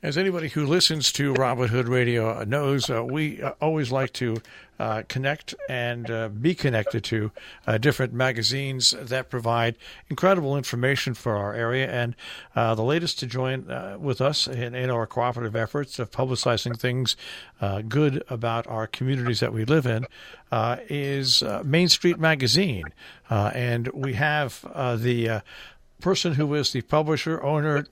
As anybody who listens to Robin Hood Radio knows, we always like to connect and be connected to different magazines that provide incredible information for our area. And the latest to join with us in our cooperative efforts of publicizing things good about our communities that we live in is Mainstreet magazine. And we have the person who is the publisher, owner,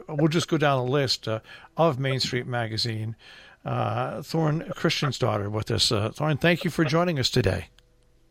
we'll just go down the list of Mainstreet magazine, Thorunn Kristjansdottir with us. Thorunn, thank you for joining us today.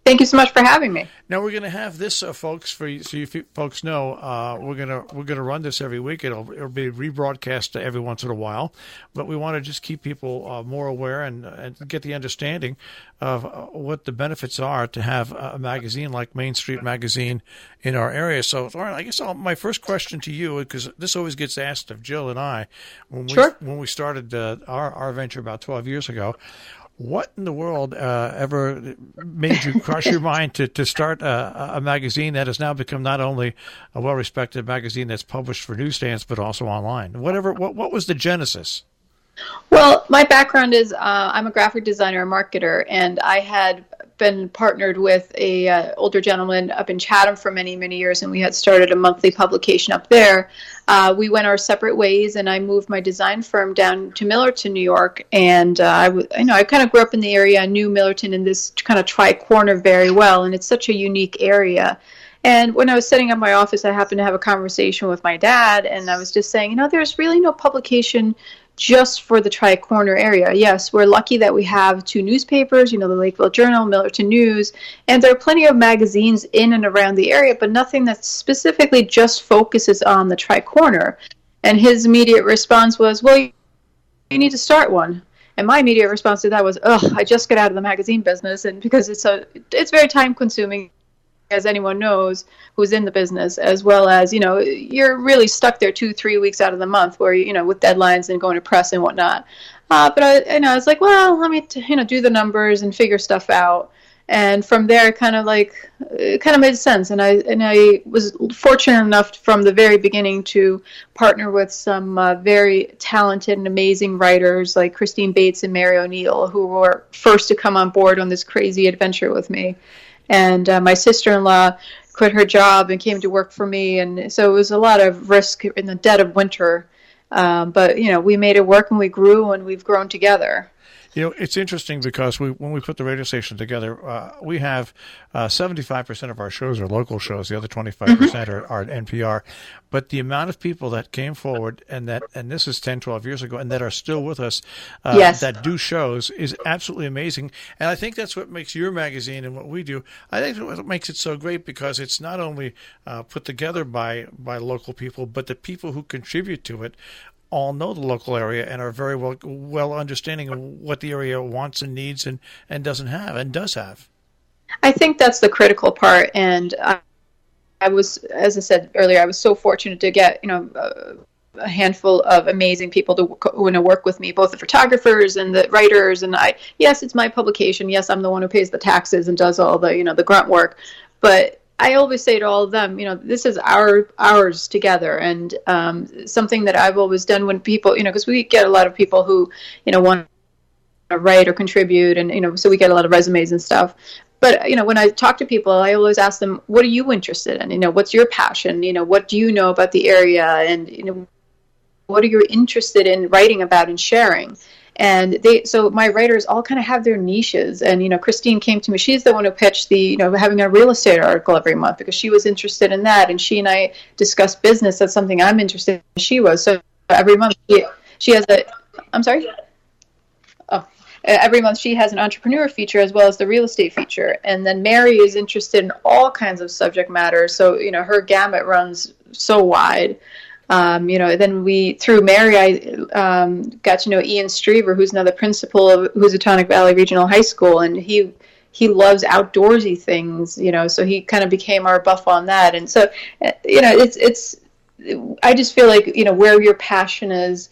Thank you so much for having me. Now we're going to have this, folks. So you folks know, we're gonna run this every week. It'll be rebroadcast every once in a while, but we want to just keep people more aware and get the understanding of what the benefits are to have a magazine like Mainstreet magazine in our area. So, Thorunn, I guess my first question to you, because this always gets asked of Jill and I when we started our venture about 12 years ago. What in the world ever made you cross your mind to start a magazine that has now become not only a well-respected magazine that's published for newsstands, but also online? What was the genesis? Well, my background is I'm a graphic designer and marketer, and I had been partnered with a older gentleman up in Chatham for many, many years, and we had started a monthly publication up there. We went our separate ways, and I moved my design firm down to Millerton, New York, and I kind of grew up in the area. I knew Millerton and this kind of tri-corner very well, and it's such a unique area. And when I was setting up my office, I happened to have a conversation with my dad, and I was just saying, there's really no publication just for the Tri-Corner area. Yes, we're lucky that we have two newspapers, the Lakeville Journal, Millerton News, and there are plenty of magazines in and around the area, but nothing that specifically just focuses on the Tri-Corner. And his immediate response was, well, you need to start one. And my immediate response to that was, I just got out of the magazine business, and because it's very time-consuming, as anyone knows who's in the business, as well as, you're really stuck there 2-3 weeks out of the month where, with deadlines and going to press and whatnot. But I was like, well, let me, do the numbers and figure stuff out. And from there, it kind of made sense. And I was fortunate enough from the very beginning to partner with some very talented and amazing writers like Christine Bates and Mary O'Neill, who were first to come on board on this crazy adventure with me. And my sister-in-law quit her job and came to work for me. And so it was a lot of risk in the dead of winter. But, we made it work, and we grew, and we've grown together. It's interesting because when we put the radio station together, we have 75% of our shows are local shows. The other 25% are NPR. But the amount of people that came forward and this is 10, 12 years ago, and that are still with us, yes, that do shows is absolutely amazing. And I think that's what makes your magazine and what we do. I think what makes it so great because it's not only put together by local people, but the people who contribute to it all know the local area and are very well understanding of what the area wants and needs and doesn't have and does have. I think that's the critical part. And I was, as I said earlier, I was so fortunate to get, a handful of amazing people to work with me, both the photographers and the writers. And yes, it's my publication. Yes, I'm the one who pays the taxes and does all the, the grunt work. But I always say to all of them, this is ours together. And something that I've always done when people, because we get a lot of people who, want to write or contribute, and, so we get a lot of resumes and stuff. But, when I talk to people, I always ask them, what are you interested in? What's your passion? What do you know about the area? And, what are you interested in writing about and sharing? And so my writers all kind of have their niches. And, Christine came to me. She's the one who pitched the, having a real estate article every month because she was interested in that. And she and I discussed business. That's something I'm interested in. She was. So every month she has I'm sorry? Oh. Every month she has an entrepreneur feature as well as the real estate feature. And then Mary is interested in all kinds of subject matter. So, her gamut runs so wide. Then through Mary, I got to know Ian Strever, who's now the principal of Housatonic Valley Regional High School, and he loves outdoorsy things, so he kind of became our buff on that. And so, it's I just feel like, where your passion is,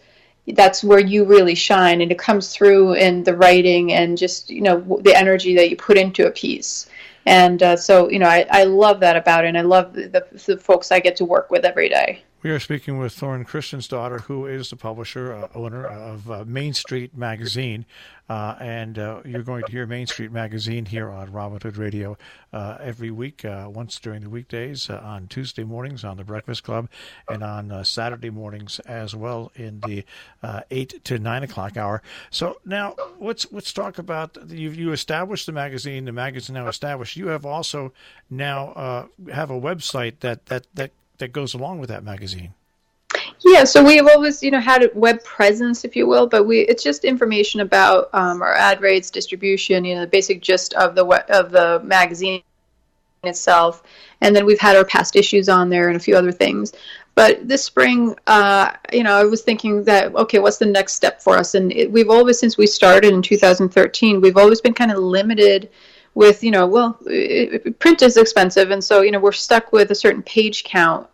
that's where you really shine, and it comes through in the writing and just, the energy that you put into a piece. And so, I love that about it, and I love the folks I get to work with every day. We are speaking with Thorunn Kristjansdottir, who is the publisher, owner of Mainstreet magazine. And you're going to hear Mainstreet magazine here on Robin Hood Radio every week, once during the weekdays, on Tuesday mornings on the Breakfast Club, and on Saturday mornings as well in the 8 to 9 o'clock hour. So now let's talk about, you established the magazine. The magazine now established. You have also now have a website that goes along with that magazine. Yeah, so we've always, had a web presence, if you will, but it's just information about our ad rates, distribution, the basic gist of the magazine itself, and then we've had our past issues on there and a few other things. But this spring, I was thinking that, okay, what's the next step for us? And we've always, since we started in 2013, we've always been kind of limited with, print is expensive, and so, we're stuck with a certain page count,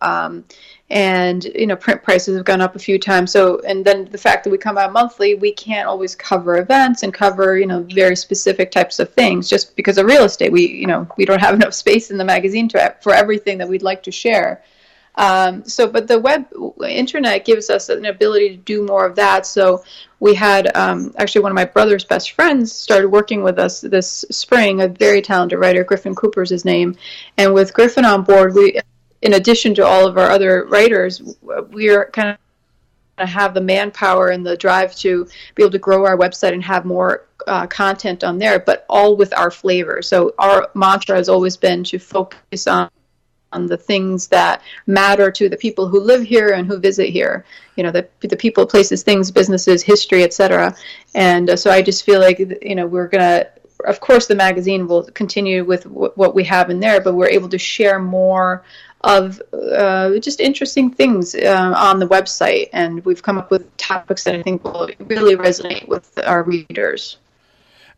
and, print prices have gone up a few times. So, and then the fact that we come out monthly, we can't always cover events and cover, very specific types of things just because of real estate. We don't have enough space in the magazine for everything that we'd like to share. But the internet gives us an ability to do more of that. So we had, actually one of my brother's best friends started working with us this spring, a very talented writer, Griffin Cooper's his name. And with Griffin on board, in addition to all of our other writers, we are kind of have the manpower and the drive to be able to grow our website and have more content on there, but all with our flavor. So our mantra has always been to focus on the things that matter to the people who live here and who visit here, the people, places, things, businesses, history, etc. And so I just feel like, we're going to, of course, the magazine will continue with what we have in there, but we're able to share more of just interesting things on the website. And we've come up with topics that I think will really resonate with our readers.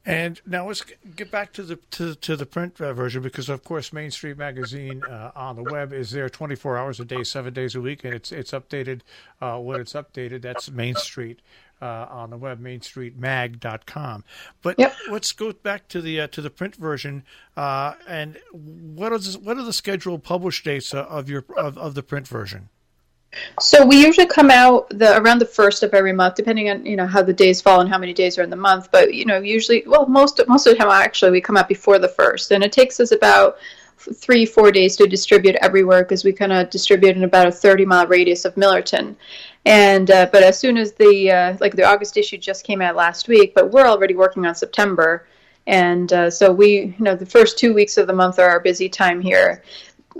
And now let's get back to the print version, because of course Mainstreet magazine on the web is there 24 hours a day, 7 days a week, and it's updated when it's updated. That's Mainstreet on the web, mainstreetmag.com. But yep. Let's go back to the print version. And what are the scheduled published dates of the print version? So we usually come out around the 1st of every month, depending on how the days fall and how many days are in the month. But usually, most of the time actually we come out before the 1st, and it takes us about 3-4 days to distribute everywhere, because we kind of distribute in about a 30-mile radius of Millerton. And but as soon as the August issue just came out last week, but we're already working on September, and so we the first 2 weeks of the month are our busy time here,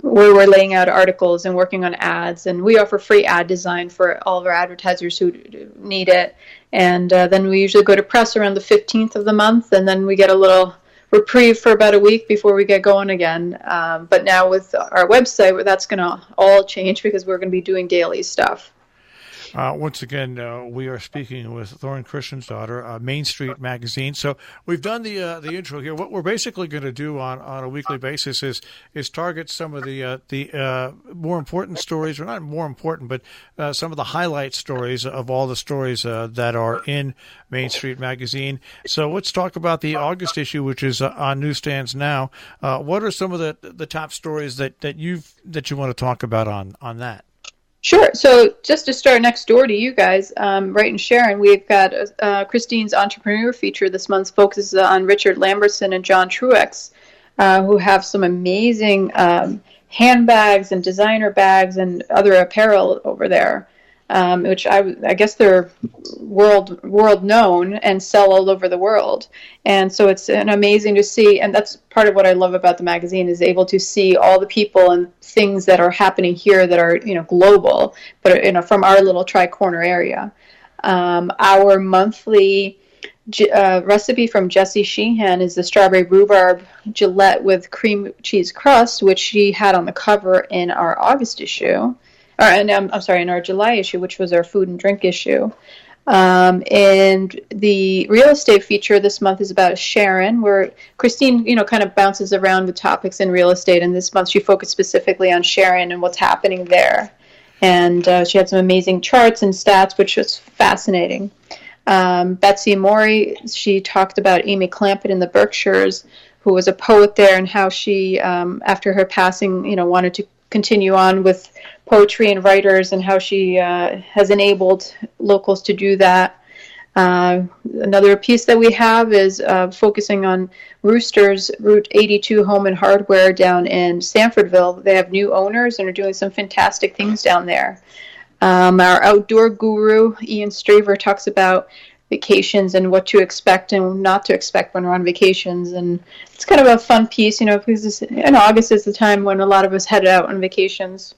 where we're laying out articles and working on ads, and we offer free ad design for all of our advertisers who need it. And then we usually go to press around the 15th of the month, and then we get a little reprieve for about a week before we get going again. But now with our website, that's going to all change, because we're going to be doing daily stuff. Once again, we are speaking with Thorunn Kristjansdottir, Mainstreet magazine. So we've done the intro here. What we're basically going to do on a weekly basis is target some of the more important stories, or not more important, but some of the highlight stories of all the stories that are in Mainstreet magazine. So let's talk about the August issue, which is on newsstands now. What are some of the top stories that you want to talk about on that? Sure. So just to start next door to you guys, right in Sharon, we've got Christine's Entrepreneur feature this month focuses on Richard Lambertson and John Truex, who have some amazing handbags and designer bags and other apparel over there, which I guess they're world known and sell all over the world. And so it's amazing to see, and that's part of what I love about the magazine, is able to see all the people and things that are happening here that are global, but from our little tri-corner area. Our monthly recipe from Jessie Sheehan is the strawberry rhubarb Gillette with cream cheese crust, which she had on the cover in our August issue. In our July issue, which was our food and drink issue. And the real estate feature this month is about Sharon, where Christine, kind of bounces around with topics in real estate. And this month she focused specifically on Sharon and what's happening there. And she had some amazing charts and stats, which was fascinating. Betsy Morey, she talked about Amy Clampitt in the Berkshires, who was a poet there, and how she, after her passing, wanted to continue on with poetry and writers and how she has enabled locals to do that. Another piece that we have is focusing on Rooster's Route 82 Home and Hardware down in Sanfordville. They have new owners and are doing some fantastic things down there. Our outdoor guru, Ian Straver, talks about vacations and what to expect and not to expect when we're on vacations. And it's kind of a fun piece, because August is the time when a lot of us head out on vacations.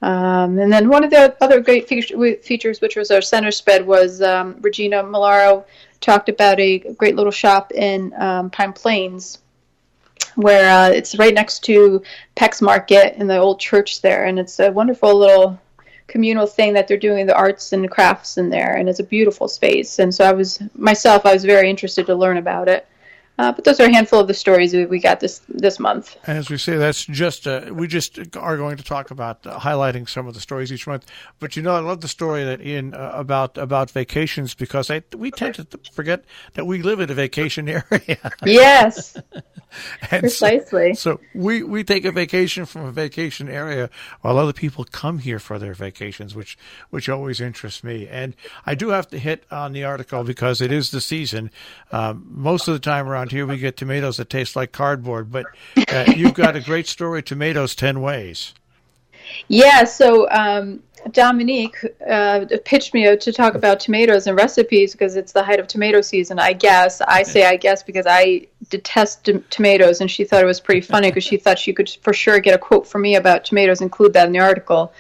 And then one of the other great features, which was our center spread, was Regina Malaro talked about a great little shop in Pine Plains, where it's right next to Peck's Market and the old church there. And it's a wonderful little communal thing that they're doing, the arts and crafts in there. And it's a beautiful space. And so I was very interested to learn about it. But those are a handful of the stories we got this month. As we say, that's just we just are going to talk about highlighting some of the stories each month. But I love the story that Ian about vacations, because we tend to forget that we live in a vacation area. Yes, precisely. So we take a vacation from a vacation area, while other people come here for their vacations, which always interests me. And I do have to hit on the article because it is the season. Most of the time around here we get tomatoes that taste like cardboard, but you've got a great story, Tomatoes 10 Ways. Yeah, so Dominique pitched me to talk about tomatoes and recipes because it's the height of tomato season, I guess. I guess because I detest tomatoes, and she thought it was pretty funny because she thought she could for sure get a quote from me about tomatoes, include that in the article.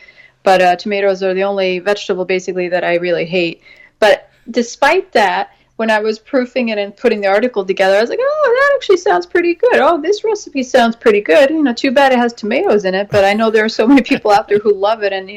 But tomatoes are the only vegetable basically that I really hate. But despite that, when I was proofing it and putting the article together, I was like, oh, that actually sounds pretty good. Oh, this recipe sounds pretty good. Too bad it has tomatoes in it, but I know there are so many people out there who love it, and,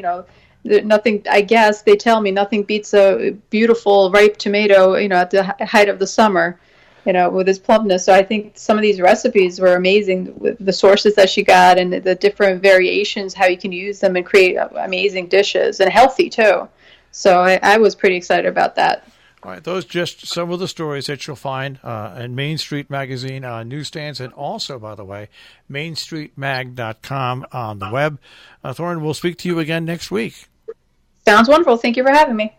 nothing, I guess they tell me nothing beats a beautiful ripe tomato, at the height of the summer, with its plumpness. So I think some of these recipes were amazing with the sources that she got and the different variations, how you can use them and create amazing dishes, and healthy too. So I was pretty excited about that. All right, those just some of the stories that you'll find in Mainstreet magazine newsstands, and also, by the way, mainstreetmag.com on the web. Thorunn, we'll speak to you again next week. Sounds wonderful. Thank you for having me.